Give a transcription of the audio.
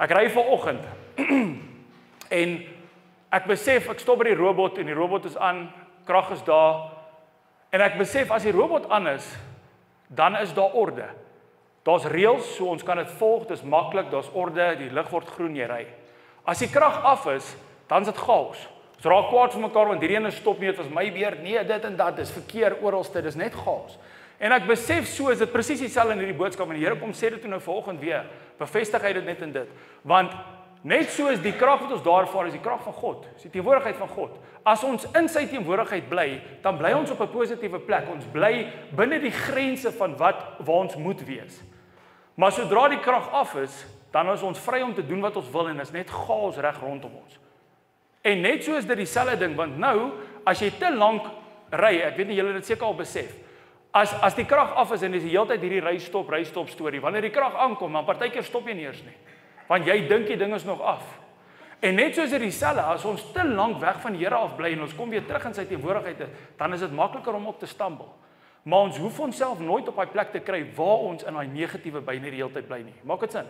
Ek ry vanoggend en ek besef, ek stop by die robot en die robot is aan, krag is daar, en ek besef as die robot aan is, dan is daar orde. Daar's reëls, so ons kan dit volg, dis maklik, daar's orde, die lig word groen, jy ry. As die krag af is, dan is dit chaos. Ons raak kwaad vir mekaar want hierdie ene stop nie, dit was my beurt, nee, dit en dat, dis verkeer oralste, dis net chaos. En ek besef so is dit presies dieselfde in hierdie boodskap en die Here kom sê dit toe nou vanoggend weer. Bevestig hy dit net in dit. Want net so is die krag wat ons daar ervaar is die krag van God, is die teenwoordigheid van God. As ons in sy teenwoordigheid bly, dan bly ons op 'n positiewe plek. Ons bly binne die grense van waar ons moet wees. Maar sodra die krag af is, dan is ons vry om te doen wat ons wil en is net chaos reg rondom ons. En net so is dit dieselfde ding, want nou, as jy te lank ry, ek weet nie julle dit seker al besef, as die krag af is en dis die hele tyd hierdie ry stop storie, wanneer die krag aankom, dan partykeer stop jy nie eers nie, want jy dink die ding is nog af. En net so is dit dieselfde, as ons te lank weg van die Here af bly en ons kom weer terug in sy teenwoordigheid, dan is dit makliker om op te stamble. Maar ons hoef onsself nooit op daai plek te kry waar ons in daai negatiewe by net die hele tyd bly nie. Maak dit sin?